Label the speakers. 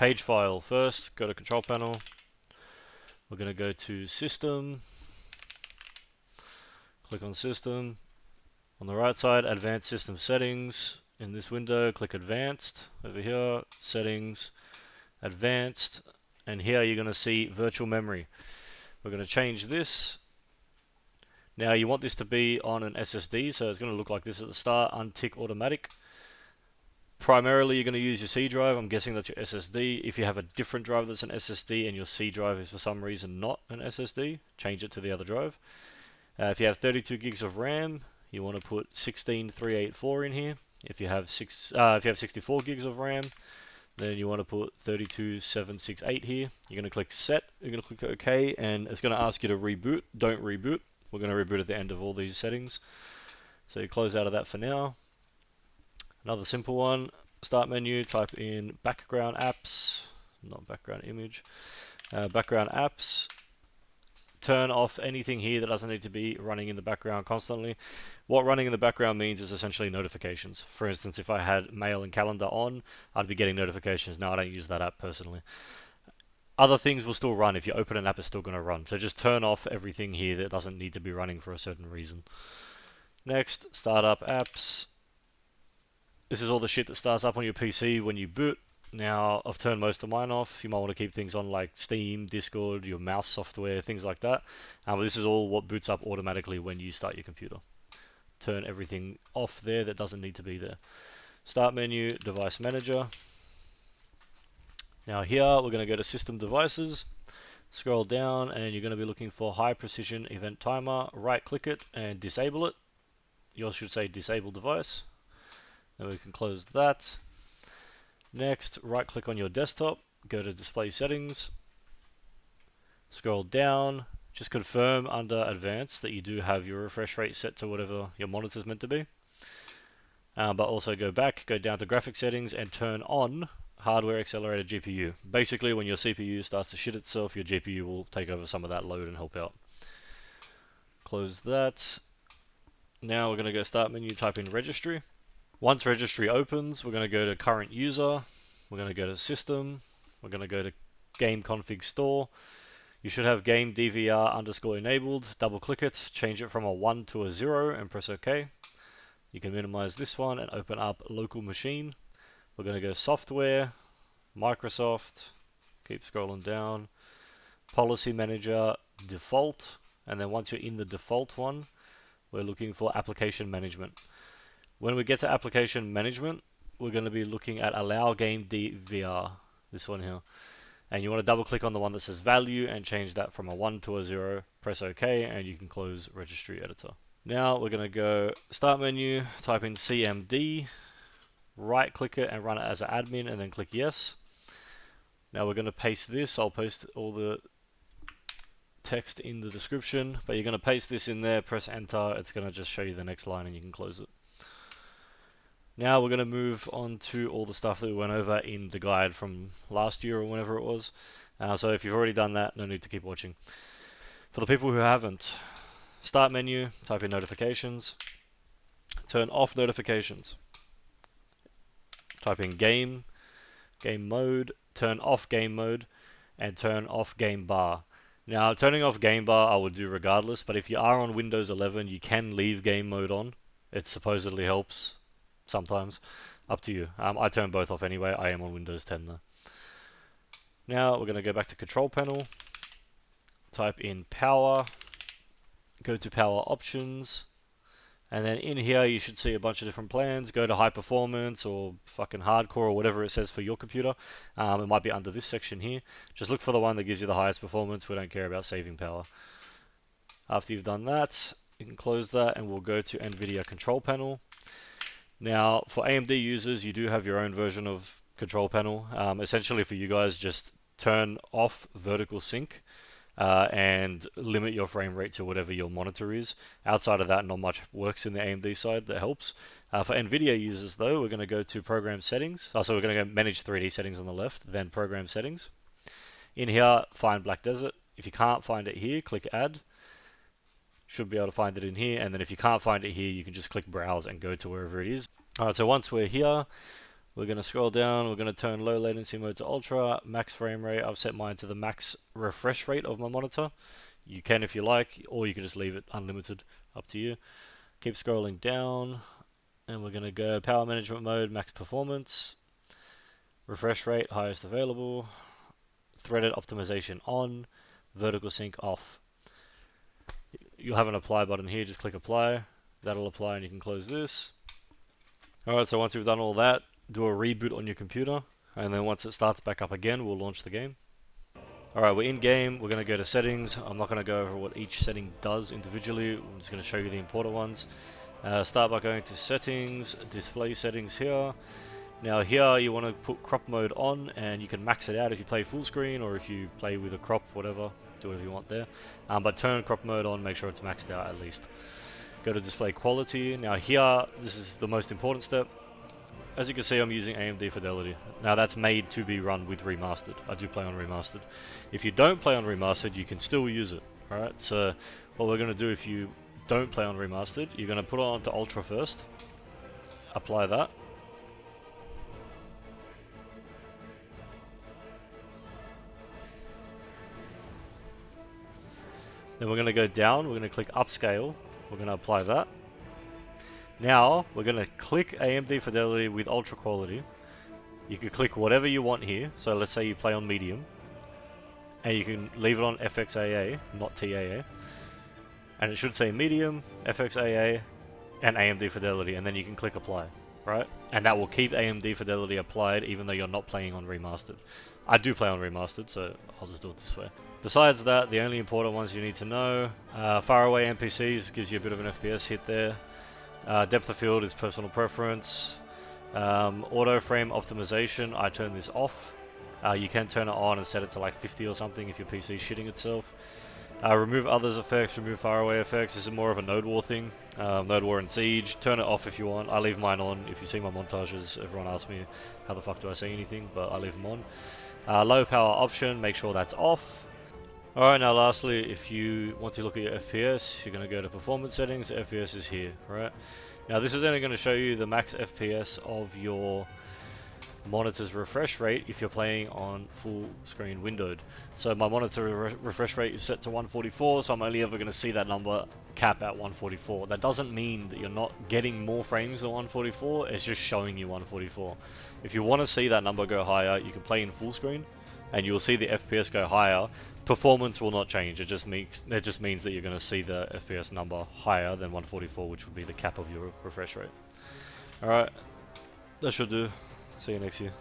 Speaker 1: page file first, go to control panel. We're going to go to system, click on system. On the right side, advanced system settings. In this window, click advanced. Over here, settings, advanced. And here you're going to see virtual memory. We're going to change this. Now you want this to be on an SSD, so it's going to look like this at the start, untick automatic. Primarily you're going to use your C drive, I'm guessing that's your SSD. If you have a different drive that's an SSD and your C drive is for some reason not an SSD, change it to the other drive. If you have 32 gigs of RAM, you want to put 16384 in here. If you have 64 gigs of RAM, then you want to put 32768 here. You're going to click set, you're going to click OK, and it's going to ask you to reboot. Don't reboot. We're going to reboot at the end of all these settings. So you close out of that for now. Another simple one, start menu, type in background apps, not background image, background apps. Turn off anything here that doesn't need to be running in the background constantly. What running in the background means is essentially notifications. For instance, if I had mail and calendar on, I'd be getting notifications. Now I don't use that app personally. Other things will still run. If you open an app, it's still going to run. So just turn off everything here that doesn't need to be running for a certain reason. Next, startup apps. This is all the shit that starts up on your PC when you boot. Now, I've turned most of mine off. You might want to keep things on like Steam, Discord, your mouse software, things like that. But this is all what boots up automatically when you start your computer. Turn everything off there that doesn't need to be there. Start menu, device manager. Now here, we're going to go to system devices. Scroll down and you're going to be looking for high precision event timer. Right click it and disable it. Yours should say disable device. Then we can close that. Next, right click on your desktop, go to display settings, scroll down, just confirm under advanced that you do have your refresh rate set to whatever your monitor is meant to be. But also go back, go down to graphic settings and turn on hardware accelerated GPU. Basically when your CPU starts to shit itself, your GPU will take over some of that load and help out. Close that. Now we're going to go start menu, type in registry. Once registry opens, we're going to go to current user, we're going to go to system, we're going to go to game config store. You should have GameDVR underscore enabled, double click it, change it from a 1 to a 0 and press OK. You can minimize this one and open up local machine. We're going to go software, Microsoft, keep scrolling down, Policymanager default, and then once you're in the default one, we're looking for application management. When we get to application management, we're going to be looking at AllowgameDVR, this one here. And you want to double click on the one that says value and change that from a 1 to a 0, press OK, and you can close registry editor. Now we're going to go start menu, type in CMD, right click it and run it as an admin and then click yes. Now we're going to paste this, I'll post all the text in the description, but you're going to paste this in there, press enter, it's going to just show you the next line and you can close it. Now we're going to move on to all the stuff that we went over in the guide from last year or whenever it was. So if you've already done that, no need to keep watching. For the people who haven't, start menu, type in notifications, turn off notifications. Type in game, game mode, turn off game mode, and turn off game bar. Now turning off game bar I would do regardless, but if you are on Windows 11 you can leave game mode on. It supposedly helps. Sometimes, up to you. I turn both off anyway. I am on Windows 10 though. Now we're going to go back to control panel, type in power, go to power options, and then in here you should see a bunch of different plans. Go to high performance or fucking hardcore or whatever it says for your computer. It might be under this section here. Just look for the one that gives you the highest performance. We don't care about saving power. After you've done that, you can close that and we'll go to Nvidia control panel. Now, for AMD users, you do have your own version of control panel. Essentially for you guys, just turn off vertical sync and limit your frame rate to whatever your monitor is. Outside of that, not much works in the AMD side that helps. For Nvidia users though, we're going to go to program settings. So we're going to go manage 3D settings on the left, then program settings. In here, find Black Desert. If you can't find it here, click add. Should be able to find it in here, and then if you can't find it here, you can just click browse and go to wherever it is. Alright, so once we're here, We're going to scroll down, we're going to turn low latency mode to ultra, max frame rate. I've set mine to the max refresh rate of my monitor. You can if you like, or you can just leave it unlimited, up to you. Keep scrolling down, and we're going to go power management mode, max performance, refresh rate, highest available, threaded optimization on, vertical sync off. You'll have an apply button here, just click apply. That'll apply and you can close this. Alright, so once you've done all that, do a reboot on your computer, and then once it starts back up again, we'll launch the game. Alright, we're in game, we're going to go to settings. I'm not going to go over what each setting does individually, I'm just going to show you the important ones. Start by going to settings, display settings here. Now here you want to put crop mode on, and you can max it out if you play full screen or if you play with a crop, whatever, do whatever you want there. But turn crop mode on, make sure it's maxed out at least. Go to display quality. Now here, this is the most important step. As you can see, I'm using AMD Fidelity. Now that's made to be run with Remastered. I do play on Remastered. If you don't play on Remastered, you can still use it. Alright, so what we're going to do if you don't play on Remastered, you're going to put it on to Ultra first. Apply that. Then we're going to go down, we're going to click Upscale. We're going to apply that. Now, we're going to click AMD Fidelity with Ultra Quality. You can click whatever you want here. So let's say you play on Medium. And you can leave it on FXAA, not TAA. And it should say Medium, FXAA, and AMD Fidelity. And then you can click Apply, right? And that will keep AMD Fidelity applied even though you're not playing on Remastered. I do play on Remastered, so I'll just do it this way. Besides that, the only important ones you need to know, faraway NPCs gives you a bit of an FPS hit there. Depth of field is personal preference. Auto frame optimization, I turn this off. You can turn it on and set it to like 50 or something if your PC is shitting itself. Remove others effects, remove faraway effects. This is more of a Node War thing. Node War and Siege, turn it off if you want. I leave mine on. If you see my montages, everyone asks me how the fuck do I say anything, but I leave them on. Low power option, make sure that's off. Alright, now lastly, if you want to look at your FPS, you're going to go to performance settings. FPS is here, right? Now this is only going to show you the max FPS of your monitor's refresh rate if you're playing on full screen windowed. So my monitor refresh rate is set to 144, so I'm only ever going to see that number cap at 144. That doesn't mean that you're not getting more frames than 144, it's just showing you 144. If you want to see that number go higher, you can play in full screen and you'll see the FPS go higher. Performance will not change, it just means that you're going to see the FPS number higher than 144, which would be the cap of your refresh rate. Alright, that should do. See you next year.